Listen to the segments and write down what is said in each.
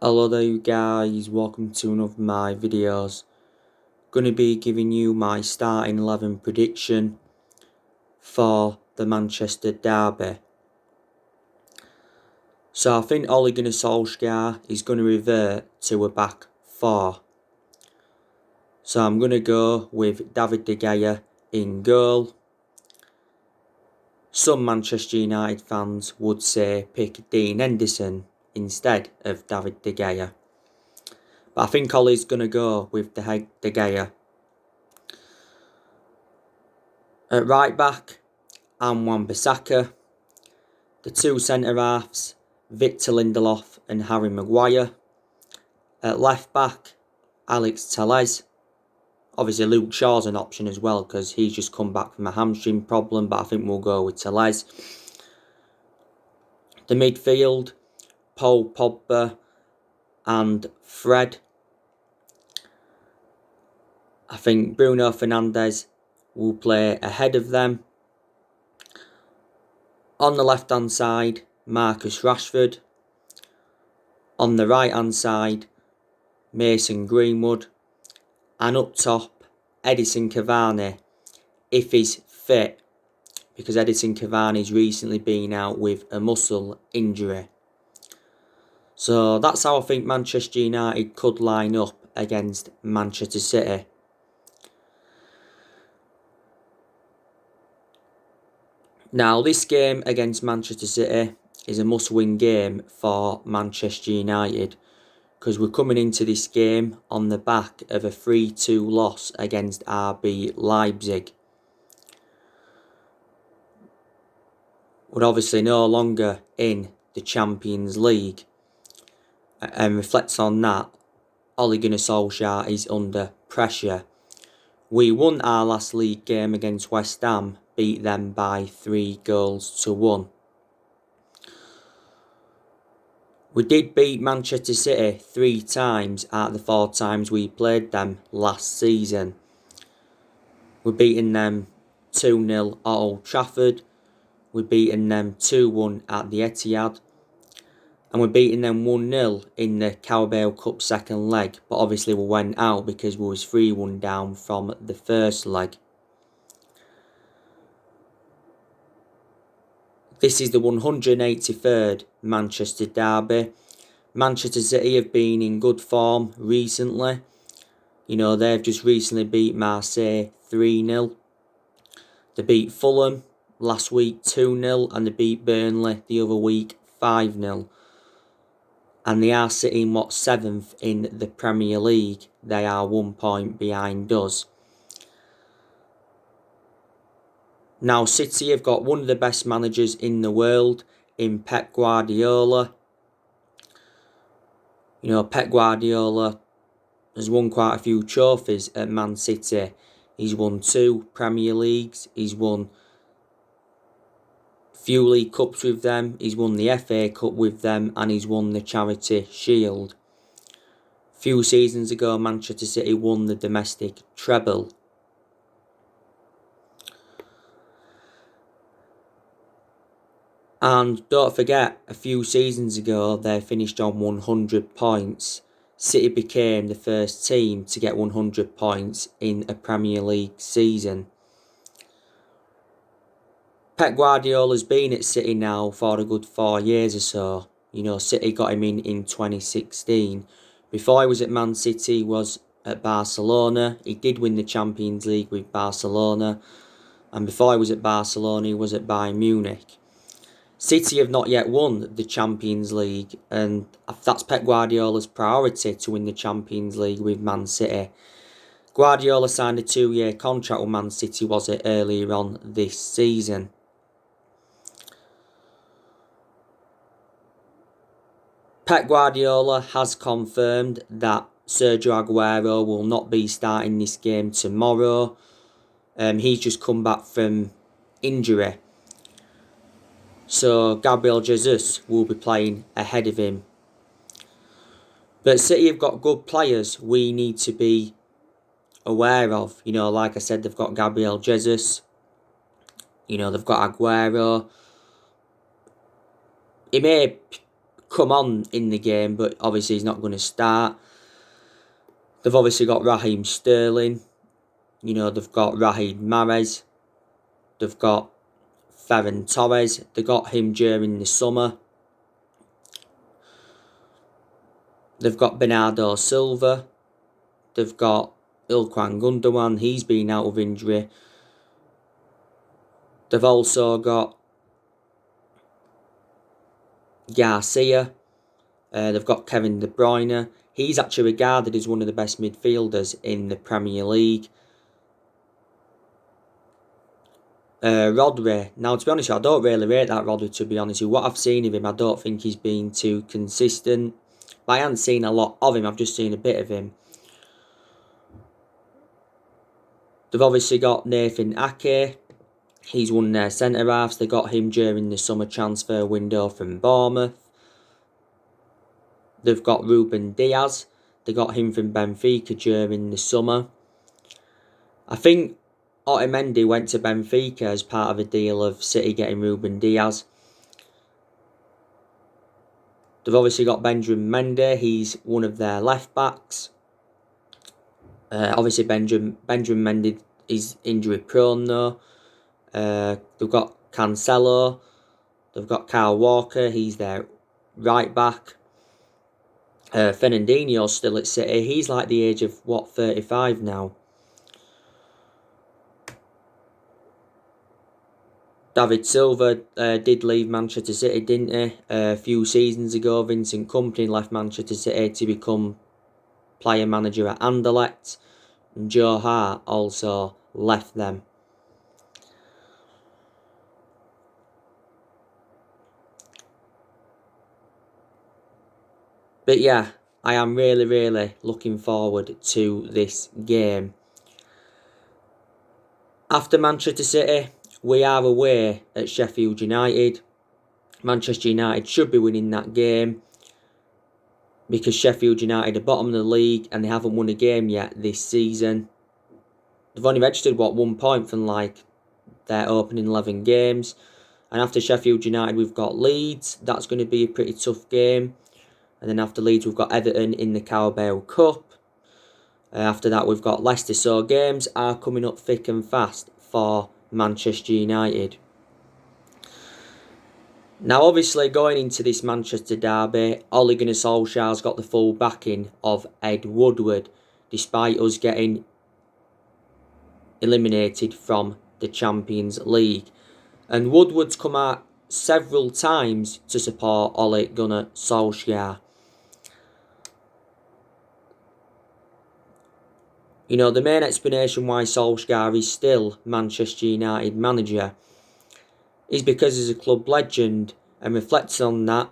Hello there you guys, welcome to another of my videos. Going to be giving you my starting 11 prediction for the Manchester derby. So I think Ole Gunnar Solskjaer is going to revert to a back four. So I'm going to go with David De Gea in goal. Some Manchester United fans would say pick Dean Henderson instead of David De Gea. But I think Ole's going to go with De Gea. At right back, I'm Wan-Bissaka. The two centre-halves, Victor Lindelof and Harry Maguire. At left back, Alex Telles. Obviously Luke Shaw's an option as well because he's just come back from a hamstring problem, but I think we'll go with Telles. The midfield, Paul Pogba and Fred. I think Bruno Fernandes will play ahead of them. On the left-hand side, Marcus Rashford. On the right-hand side, Mason Greenwood. And up top, Edinson Cavani, if he's fit, because Edinson Cavani's recently been out with a muscle injury. So that's how I think Manchester United could line up against Manchester City. Now, this game against Manchester City is a must-win game for Manchester United, because we're coming into this game on the back of a 3-2 loss against RB Leipzig. We're obviously no longer in the Champions League. And reflects on that, Ole Gunnar Solskjaer is under pressure. We won our last league game against West Ham, beat them by 3-1. We did beat Manchester City 3 times out of the 4 times we played them last season. We're beating them 2-0 at Old Trafford. We're beating them 2-1 at the Etihad. And we're beating them 1-0 in the Carabao Cup second leg. But obviously we went out because we was 3-1 down from the first leg. This is the 183rd Manchester derby. Manchester City have been in good form recently. You know, they've just recently beat Marseille 3-0. They beat Fulham last week 2-0 and they beat Burnley the other week 5-0. And they are sitting, 7th in the Premier League. They are 1 point behind us. Now, City have got one of the best managers in the world in Pep Guardiola. You know, Pep Guardiola has won quite a few trophies at Man City. He's won 2 Premier Leagues. He's won a few League Cups with them. He's won the FA Cup with them. And he's won the Charity Shield. A few seasons ago, Manchester City won the domestic treble. And don't forget, a few seasons ago, they finished on 100 points. City became the first team to get 100 points in a Premier League season. Pep Guardiola's been at City now for a good 4 years or so. You know, City got him in 2016. Before he was at Man City, he was at Barcelona. He did win the Champions League with Barcelona. And before he was at Barcelona, he was at Bayern Munich. City have not yet won the Champions League, and that's Pep Guardiola's priority, to win the Champions League with Man City. Guardiola signed a 2-year contract with Man City, was it, earlier on this season. Pep Guardiola has confirmed that Sergio Aguero will not be starting this game tomorrow. He's just come back from injury. So Gabriel Jesus will be playing ahead of him. But City have got good players we need to be aware of. You know, like I said, they've got Gabriel Jesus. You know, they've got Aguero. He may come on in the game, but obviously he's not going to start. They've obviously got Raheem Sterling. You know, they've got Riyad Mahrez. They've got Ferran Torres. They got him during the summer. They've got Bernardo Silva. They've got Ilkay Gundogan. He's been out of injury. They've also got Garcia. They've got Kevin De Bruyne. He's actually regarded as one of the best midfielders in the Premier League. Rodri. Now, to be honest, I don't really rate that Rodri, to be honest. What I've seen of him, I don't think he's been too consistent. But I haven't seen a lot of him. I've just seen a bit of him. They've obviously got Nathan Ake. He's one of their centre-halves. They got him during the summer transfer window from Bournemouth. They've got Ruben Diaz. They got him from Benfica during the summer. I think Otamendi went to Benfica as part of a deal of City getting Ruben Diaz. They've obviously got Benjamin Mendy. He's one of their left-backs. Obviously, Benjamin Mendy is injury-prone though. They've got Cancelo. They've got Kyle Walker. He's their right-back. Fernandinho's still at City. He's like the age of, 35 now. David Silva did leave Manchester City, didn't he? A few seasons ago, Vincent Kompany left Manchester City to become player manager at Anderlecht. And Joe Hart also left them. But yeah, I am really, really looking forward to this game. After Manchester City, we are away at Sheffield United. Manchester United should be winning that game because Sheffield United are bottom of the league and they haven't won a game yet this season. They've only registered, 1 point from their opening 11 games. And after Sheffield United, we've got Leeds. That's going to be a pretty tough game. And then after Leeds, we've got Everton in the Carabao Cup. After that, we've got Leicester. So games are coming up thick and fast for Manchester United. Now, obviously, going into this Manchester derby, Ole Gunnar Solskjaer's got the full backing of Ed Woodward, despite us getting eliminated from the Champions League. And Woodward's come out several times to support Ole Gunnar Solskjaer. You know, the main explanation why Solskjaer is still Manchester United manager is because he's a club legend, and reflecting on that,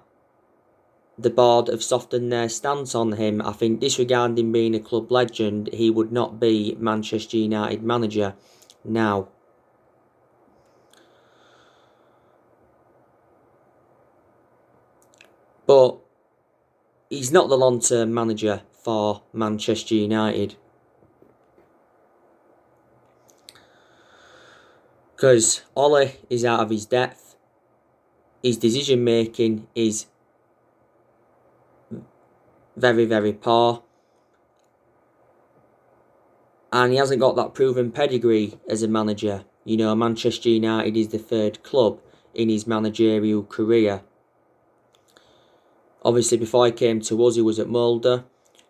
the board have softened their stance on him. I think disregarding being a club legend, he would not be Manchester United manager now. But he's not the long-term manager for Manchester United. Because Ole is out of his depth. His decision making is very, very poor. And he hasn't got that proven pedigree as a manager. You know, Manchester United is the third club in his managerial career. Obviously, before he came to us, he was at Molde.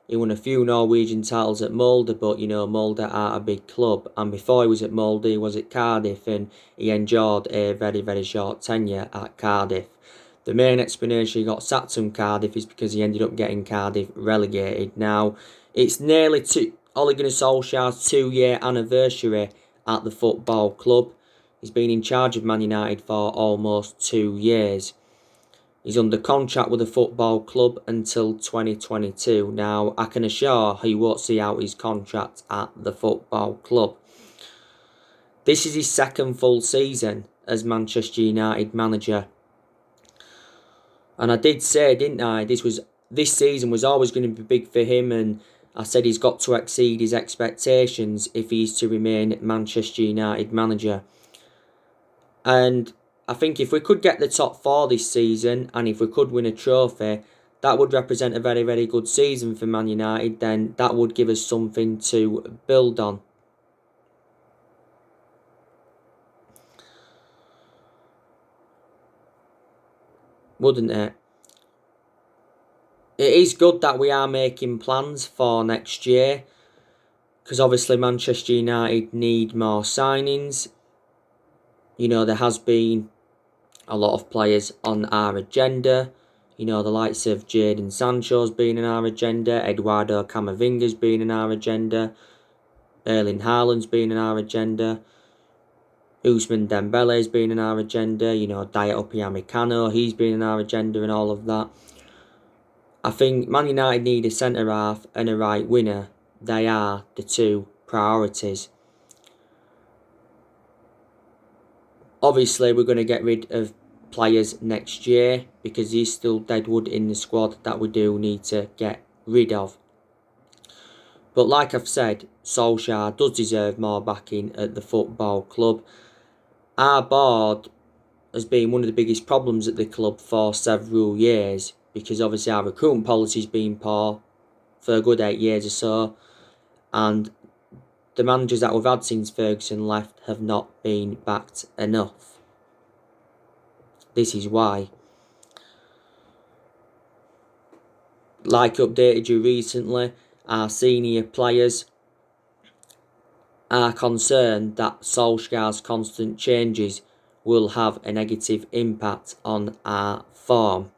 He won a few Norwegian titles at Molde, but, you know, Molde are a big club. And before he was at Molde, he was at Cardiff, and he enjoyed a very, very short tenure at Cardiff. The main explanation he got sacked from Cardiff is because he ended up getting Cardiff relegated. Now, it's nearly Ole Gunnar Solskjaer's 2-year anniversary at the football club. He's been in charge of Man United for almost 2 years. He's under contract with the football club until 2022. Now, I can assure he won't see out his contract at the football club. This is his second full season as Manchester United manager. And I did say, didn't I, this season was always going to be big for him, and I said he's got to exceed his expectations if he's to remain Manchester United manager. And I think if we could get the top 4 this season, and if we could win a trophy, that would represent a very, very good season for Man United. Then that would give us something to build on. Wouldn't it? It is good that we are making plans for next year, because obviously Manchester United need more signings. You know, there has been a lot of players on our agenda. You know, the likes of Jadon Sancho's been on our agenda, Eduardo Camavinga's been on our agenda, Erling Haaland's been on our agenda, Ousmane Dembele's been on our agenda, you know, Dayot Upamecano, he's been on our agenda and all of that. I think Man United need a centre-half and a right winger. They are the 2 priorities. Obviously, we're going to get rid of players next year because there's still deadwood in the squad that we do need to get rid of. But like I've said, Solskjaer does deserve more backing at the football club. Our board has been one of the biggest problems at the club for several years, because obviously our recruitment policy has been poor for a good 8 years or so, and the managers that we've had since Ferguson left have not been backed enough. This is why. Like I updated you recently, our senior players are concerned that Solskjaer's constant changes will have a negative impact on our form.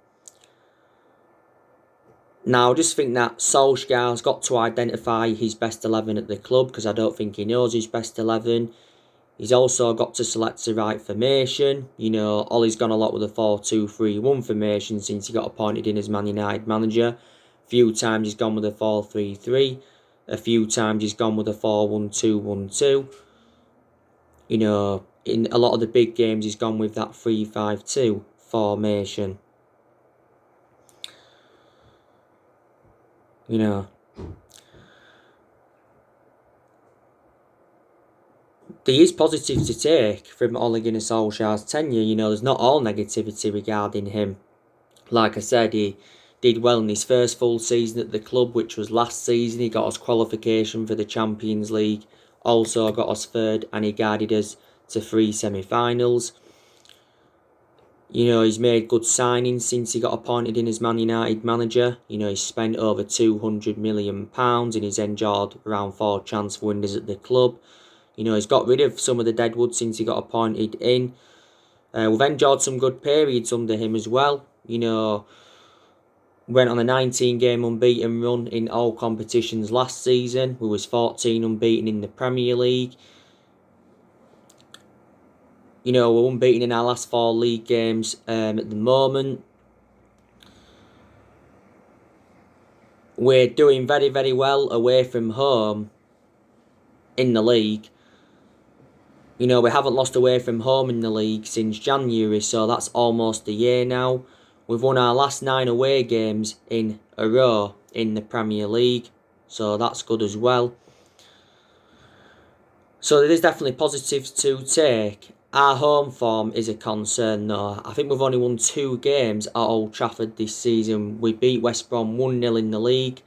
Now, I just think that Solskjaer's got to identify his best 11 at the club, because I don't think he knows his best 11. He's also got to select the right formation. You know, Ollie's gone a lot with a 4-2-3-1 formation since he got appointed in as Man United manager. A few times he's gone with a 4-3-3. A few times he's gone with a 4-1-2-1-2. You know, in a lot of the big games he's gone with that 3-5-2 formation. You know, there is positive to take from Ole Gunnar Solskjaer's tenure. You know, there's not all negativity regarding him. Like I said, he did well in his first full season at the club, which was last season. He got us qualification for the Champions League, also got us third, and he guided us to 3 semi-finals. You know, he's made good signings since he got appointed in as Man United manager. You know, he's spent over £200 million and he's enjoyed around 4 transfer windows at the club. You know, he's got rid of some of the deadwood since he got appointed in. We've enjoyed some good periods under him as well. You know, went on a 19-game unbeaten run in all competitions last season. We was 14 unbeaten in the Premier League. You know, we're unbeaten in our last 4 league games at the moment. We're doing very, very well away from home in the league. You know, we haven't lost away from home in the league since January, so that's almost a year now. We've won our last 9 away games in a row in the Premier League, so that's good as well. So there is definitely positives to take. Our home form is a concern though. I think we've only won 2 games at Old Trafford this season. We beat West Brom 1-0 in the league,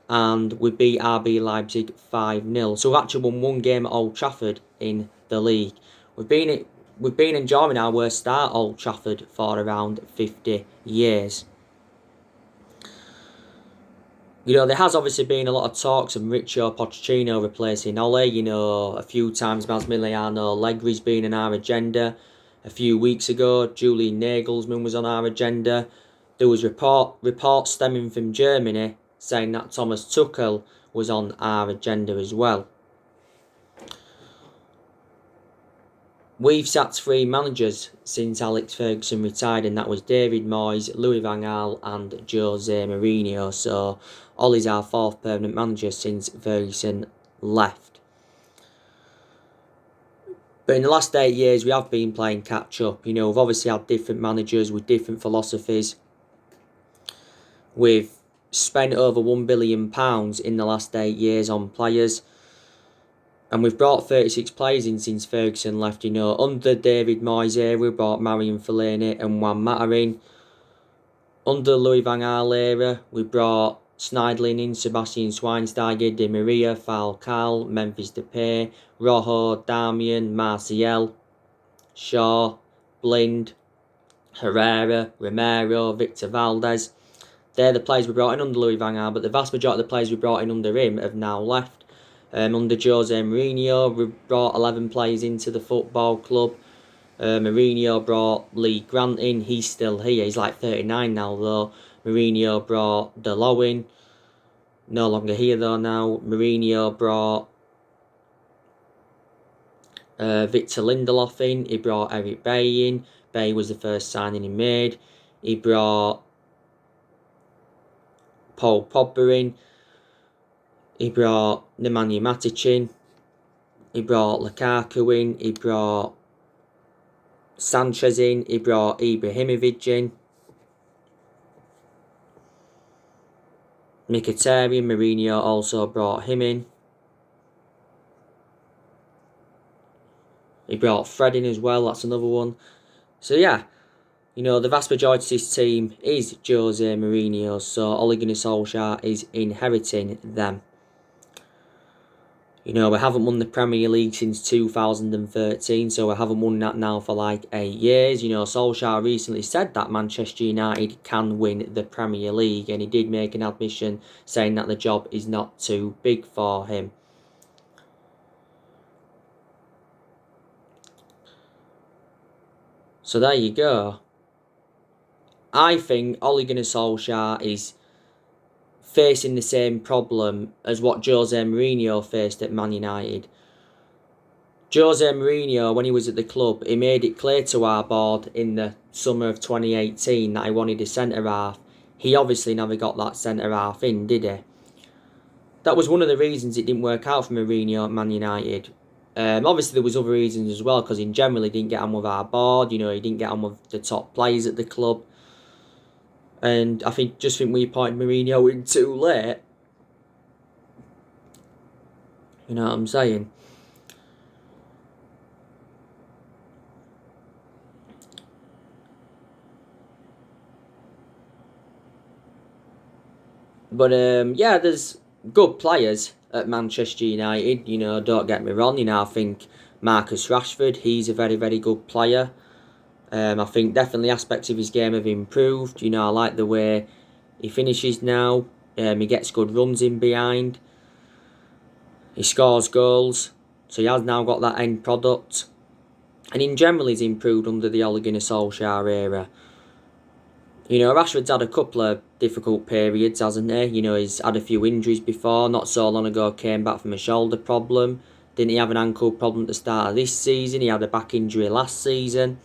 and we beat RB Leipzig 5-0. So we've actually won 1 game at Old Trafford in the league. We've been enjoying our worst start at Old Trafford for around 50 years. You know, there has obviously been a lot of talks of Mauricio Pochettino replacing Ole. You know, a few times Massimiliano Allegri's been on our agenda. A few weeks ago, Julian Nagelsmann was on our agenda. There was reports stemming from Germany saying that Thomas Tuchel was on our agenda as well. We've sacked 3 managers since Alex Ferguson retired, and that was David Moyes, Louis van Gaal and Jose Mourinho. So Ole's our 4th permanent manager since Ferguson left. But in the last 8 years, we have been playing catch-up. You know, we've obviously had different managers with different philosophies. We've spent over £1 billion in the last 8 years on players. And we've brought 36 players in since Ferguson left. Under David Moyes era, we brought Marion Fellaini and Juan Mata in. Under Louis van Gaal era, we brought Schneidlin in, Sebastian Schweinsteiger, Di Maria, Falcao, Memphis Depay, Rojo, Darmian, Martial, Shaw, Blind, Herrera, Romero, Victor Valdez. They're the players we brought in under Louis van Gaal, but the vast majority of the players we brought in under him have now left. Under Jose Mourinho, we brought 11 players into the football club. Mourinho brought Lee Grant in. He's still here. He's like 39 now, though. Mourinho brought Dalot in. No longer here, though, now. Mourinho brought Victor Lindelof in. He brought Eric Bailly in. Bailly was the first signing he made. He brought Paul Pogba in. He brought Nemanja Matic in. He brought Lukaku in. He brought Sanchez in. He brought Ibrahimovic in. Mkhitaryan, Mourinho also brought him in. He brought Fred in as well, that's another one. So yeah, the vast majority of this team is Jose Mourinho, so Ole Gunnar Solskjaer is inheriting them. We haven't won the Premier League since 2013, so we haven't won that now for like 8 years. Solskjaer recently said that Manchester United can win the Premier League, and he did make an admission saying that the job is not too big for him. So there you go. I think Ole Gunnar Solskjaer is facing the same problem as what Jose Mourinho faced at Man United. Jose Mourinho, when he was at the club, he made it clear to our board in the summer of 2018 that he wanted a centre-half. He obviously never got that centre-half in, did he? That was one of the reasons it didn't work out for Mourinho at Man United. Obviously, there was other reasons as well, because in general, he didn't get on with our board. He didn't get on with the top players at the club. And I think we appointed Mourinho in too late. You know what I'm saying? But yeah, there's good players at Manchester United. Don't get me wrong. I think Marcus Rashford, he's a very, very good player. I think definitely aspects of his game have improved. I like the way he finishes now. He gets good runs in behind. He scores goals. So he has now got that end product. And in general, he's improved under the Ole Gunnar Solskjaer era. Rashford's had a couple of difficult periods, hasn't he? He's had a few injuries before. Not so long ago, came back from a shoulder problem. Didn't he have an ankle problem at the start of this season? He had a back injury last season.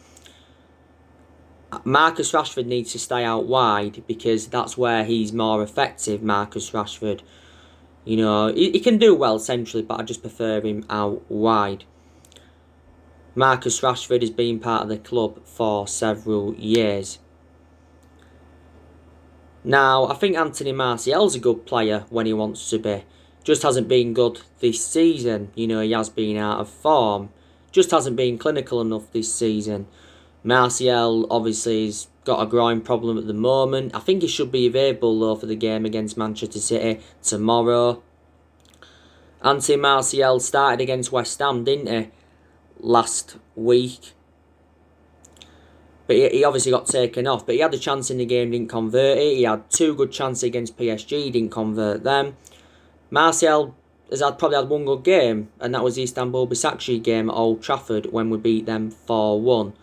Marcus Rashford needs to stay out wide because that's where he's more effective, Marcus Rashford. He can do well centrally, but I just prefer him out wide. Marcus Rashford has been part of the club for several years. Now, I think Anthony Martial's a good player when he wants to be. Just hasn't been good this season. He has been out of form. Just hasn't been clinical enough this season. Martial obviously has got a groin problem at the moment. I think he should be available though for the game against Manchester City tomorrow. Anthony Martial started against West Ham, didn't he? Last week. But he obviously got taken off. But he had a chance in the game, didn't convert it. He had 2 good chances against PSG, didn't convert them. Martial has probably had 1 good game, and that was the Istanbul Başakşehir game at Old Trafford when we beat them 4-1.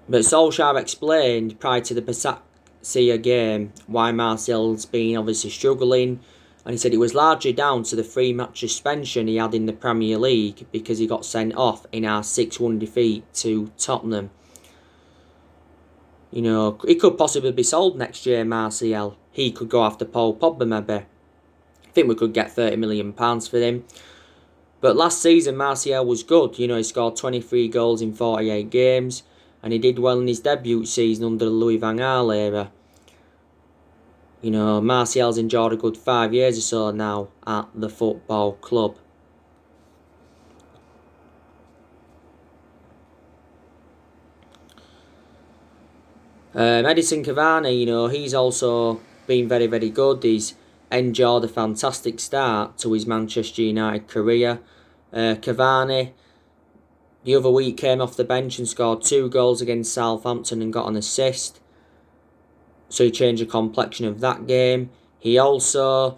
But Solskjaer explained prior to the Başakşehir game why Martial's been obviously struggling, and he said it was largely down to the 3-match suspension he had in the Premier League because he got sent off in our 6-1 defeat to Tottenham. He could possibly be sold next year, Martial. He could go after Paul Pogba maybe. I think we could get £30 million for him. But last season, Martial was good. He scored 23 goals in 48 games. And he did well in his debut season under the Louis van Gaal era. You know, Martial's enjoyed a good 5 years or so now at the football club. Edinson Cavani, you know, he's also been very, very good. He's enjoyed a fantastic start to his Manchester United career. Cavani, the other week, came off the bench and scored 2 goals against Southampton and got an assist. So he changed the complexion of that game. He also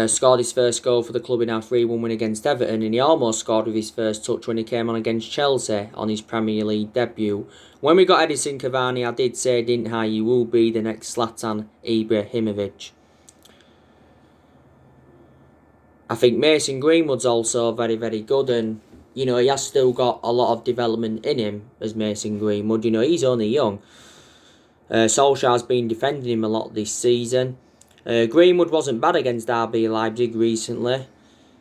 scored his first goal for the club in our 3-1 win against Everton, and he almost scored with his first touch when he came on against Chelsea on his Premier League debut. When we got Edinson Cavani, I did say, didn't I, he will be the next Zlatan Ibrahimovic. I think Mason Greenwood's also very, very good, and you know, he has still got a lot of development in him as Mason Greenwood. You know, he's only young. Solskjaer's been defending him a lot this season. Greenwood wasn't bad against RB Leipzig recently.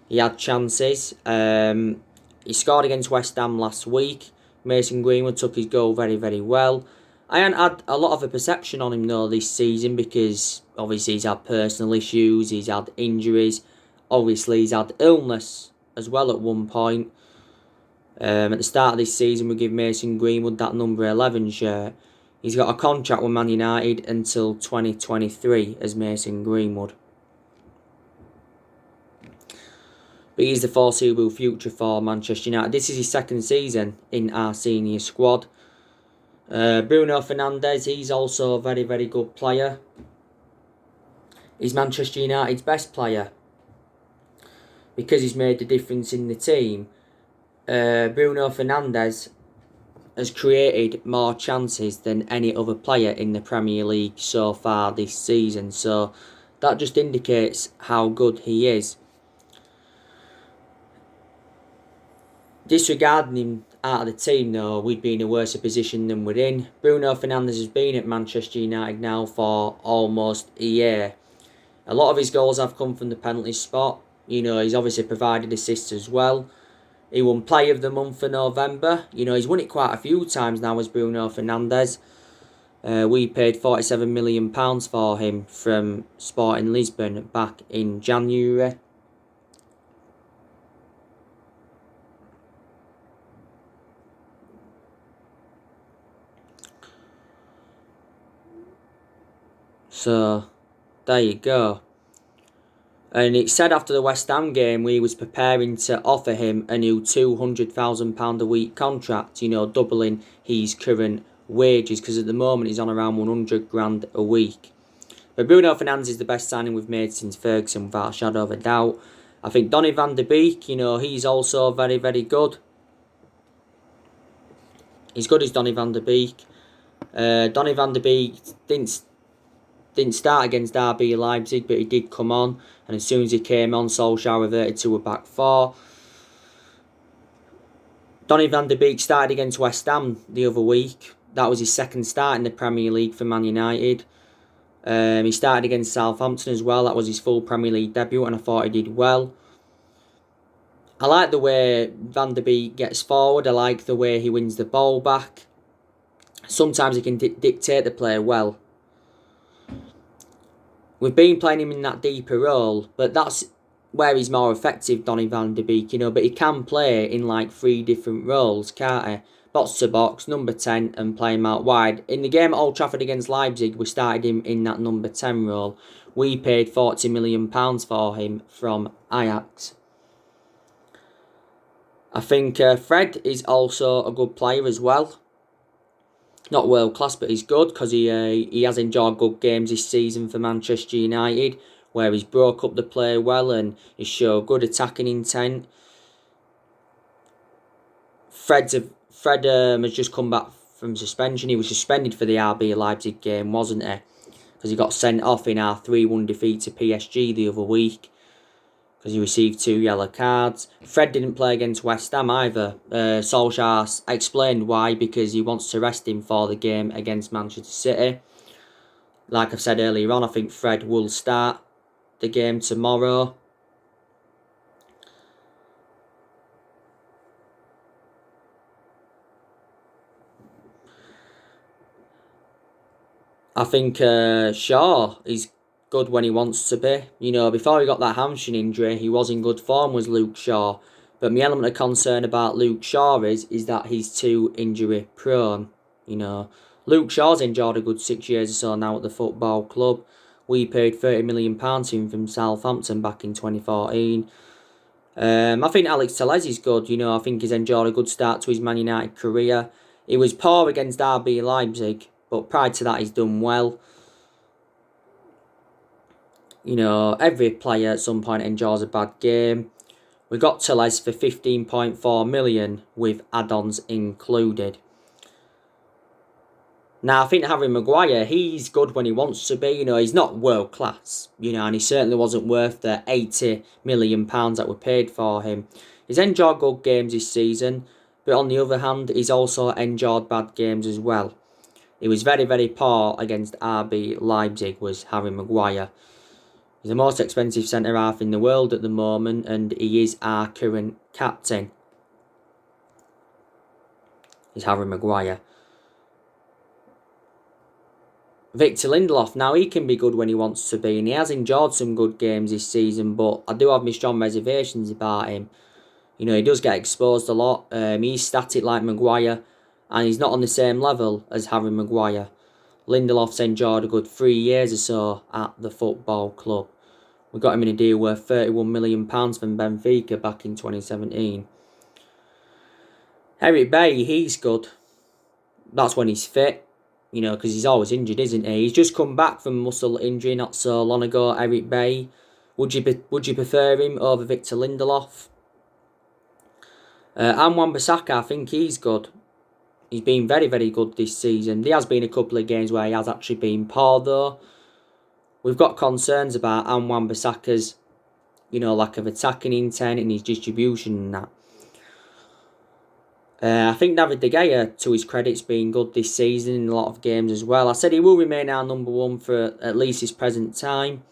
He had chances. He scored against West Ham last week. Mason Greenwood took his goal very, very well. I hadn't had a lot of a perception on him though this season because obviously he's had personal issues, he's had injuries, obviously he's had illness as well at one point. At the start of this season we give Mason Greenwood that number 11 shirt. He's got a contract with Man United until 2023 as Mason Greenwood. But he's the foreseeable future for Manchester United. This is his second season in our senior squad. Bruno Fernandes, he's also a very, very good player. He's Manchester United's best player because he's made the difference in the team. Bruno Fernandes has created more chances than any other player in the Premier League so far this season. So that just indicates how good he is. Disregarding him out of the team though, we'd be in a worse position than we're in. Bruno Fernandes has been at Manchester United now for almost a year. A lot of his goals have come from the penalty spot. You know, he's obviously provided assists as well. He won Player of the Month for November. You know, he's won it quite a few times now as Bruno Fernandes. We paid £47 million for him from Sporting Lisbon back in January. So, there you go. And it said after the West Ham game we was preparing to offer him a new £200,000 a week contract, you know, doubling his current wages, because at the moment he's on around 100 grand a week. But Bruno Fernandes is the best signing we've made since Ferguson, without a shadow of a doubt. I think Donny van de Beek, you know, he's also very, very good. He's good as Donny van de Beek. Donny van de Beek didn't start against RB Leipzig, but he did come on, and as soon as he came on, Solskjaer reverted to a back four. Donny van de Beek started against West Ham the other week. That was his second start in the Premier League for Man United. He started against Southampton as well. That was his full Premier League debut, and I thought he did well. I like the way Van de Beek gets forward. I like the way he wins the ball back. Sometimes he can dictate the play well. We've been playing him in that deeper role, but that's where he's more effective, Donny van de Beek, you know, but he can play in like 3 different roles, can't he? Box to box, number 10, and play him out wide. In the game at Old Trafford against Leipzig, we started him in that number 10 role. We paid £40 million for him from Ajax. I think Fred is also a good player as well. Not world class, but he's good because he has enjoyed good games this season for Manchester United, where he's broke up the play well and he's showed good attacking intent. Fred has just come back from suspension. He was suspended for the RB Leipzig game, wasn't he? Because he got sent off in our 3-1 defeat to PSG the other week, because he received 2 yellow cards. Fred didn't play against West Ham either. Solskjaer explained why, because he wants to rest him for the game against Manchester City. Like I've said earlier on, I think Fred will start the game tomorrow. I think Shaw is good when he wants to be. You know, before he got that hamstring injury, he was in good form, was Luke Shaw. But my element of concern about Luke Shaw is that he's too injury prone. You know, Luke Shaw's enjoyed a good 6 years or so now at the football club. We paid £30 million to him from Southampton back in 2014. I think Alex Telles is good. You know, I think he's enjoyed a good start to his Man United career. He was poor against RB Leipzig, but prior to that, he's done well. You know, every player at some point enjoys a bad game. We got Telles for 15.4 million with add-ons included. Now, I think Harry Maguire, he's good when he wants to be. You know, he's not world class, you know, and he certainly wasn't worth the £80 million that were paid for him. He's enjoyed good games this season, but on the other hand, he's also enjoyed bad games as well. He was very, very poor against RB Leipzig, was Harry Maguire. He's the most expensive centre-half in the world at the moment, and he is our current captain. Is Harry Maguire. Victor Lindelof, now he can be good when he wants to be, and he has enjoyed some good games this season, but I do have my strong reservations about him. You know, he does get exposed a lot. He's static like Maguire, and he's not on the same level as Harry Maguire. Lindelof's enjoyed a good 3 years or so at the football club. We got him in a deal worth £31 million from Benfica back in 2017. Eric Bailly, he's good. That's when he's fit. You know, because he's always injured, isn't he? He's just come back from muscle injury not so long ago, Eric Bailly. Would you prefer him over Victor Lindelof? And Wan-Bissaka, I think he's good. He's been very, very good this season. There has been a couple of games where he has actually been poor, though. We've got concerns about Wan-Bissaka's, you know, lack of attacking intent and his distribution and that. I think David De Gea, to his credit, has been good this season in a lot of games as well. I said he will remain our number one for at least his present time.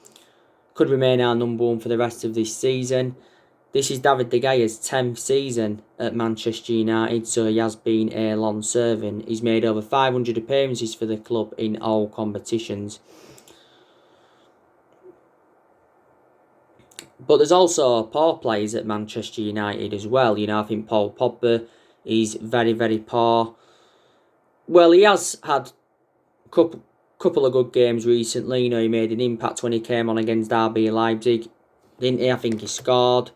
Could remain our number one for the rest of this season. This is David De Gea's 10th season at Manchester United, so he has been a long serving. He's made over 500 appearances for the club in all competitions. But there's also poor players at Manchester United as well. You know, I think Paul Pogba, he's very, very poor. Well, he has had a couple of good games recently. You know, he made an impact when he came on against RB Leipzig, didn't he? I think he scored.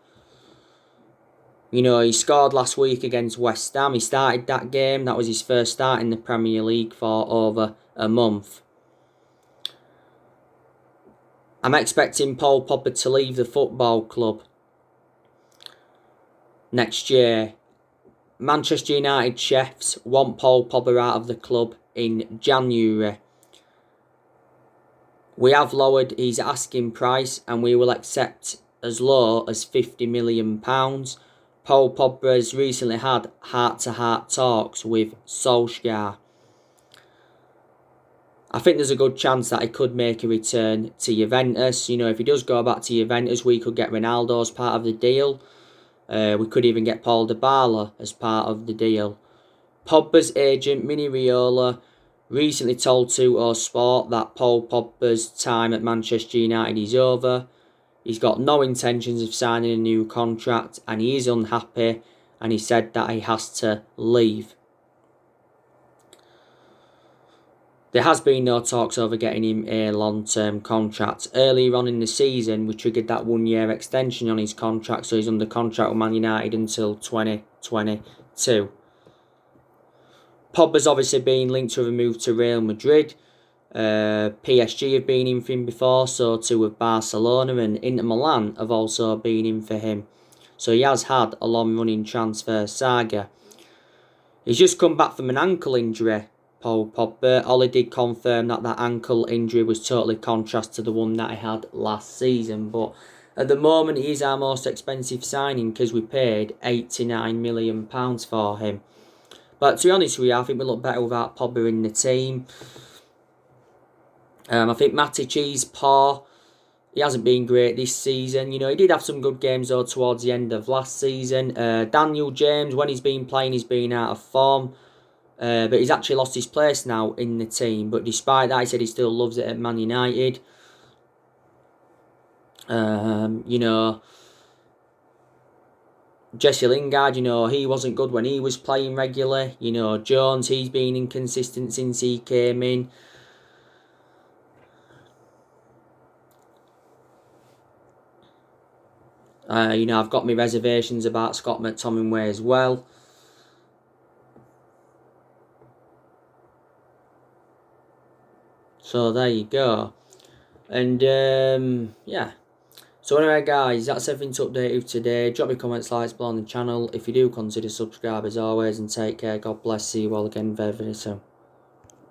You know, he scored last week against West Ham. He started that game. That was his first start in the Premier League for over a month. I'm expecting Paul Pogba to leave the football club next year. Manchester United chefs want Paul Pogba out of the club in January. We have lowered his asking price and we will accept as low as £50 million. Paul Pogba has recently had heart-to-heart talks with Solskjaer. I think there's a good chance that he could make a return to Juventus. You know, if he does go back to Juventus, we could get Ronaldo as part of the deal. We could even get Paul Dybala as part of the deal. Pogba's agent, Mini Raiola, recently told 2 Sport that Paul Pogba's time at Manchester United is over. He's got no intentions of signing a new contract and he is unhappy, and he said that he has to leave. There has been no talks over getting him a long-term contract. Earlier on in the season, we triggered that 1-year extension on his contract, so he's under contract with Man United until 2022. Pogba's obviously been linked to a move to Real Madrid. PSG have been in for him before, so too have Barcelona, and Inter Milan have also been in for him. So he has had a long-running transfer saga. He's just come back from an ankle injury, Paul Pogba. Ollie did confirm that ankle injury was totally contrast to the one that he had last season, but at the moment he is our most expensive signing because we paid £89 million for him. But to be honest with you, I think we look better without Pogba in the team. I think Matic is poor. He hasn't been great this season. You know, he did have some good games though towards the end of last season. Daniel James, when he's been playing, he's been out of form. But he's actually lost his place now in the team. But despite that, he said he still loves it at Man United. You know, Jesse Lingard, you know, he wasn't good when he was playing regularly. You know, Jones, he's been inconsistent since he came in. You know, I've got my reservations about Scott McTominay as well. So there you go. And yeah. So anyway guys, that's everything to update you today. Drop your comments, likes below on the channel. If you do, consider subscribe as always, and take care. God bless you all again very, very soon.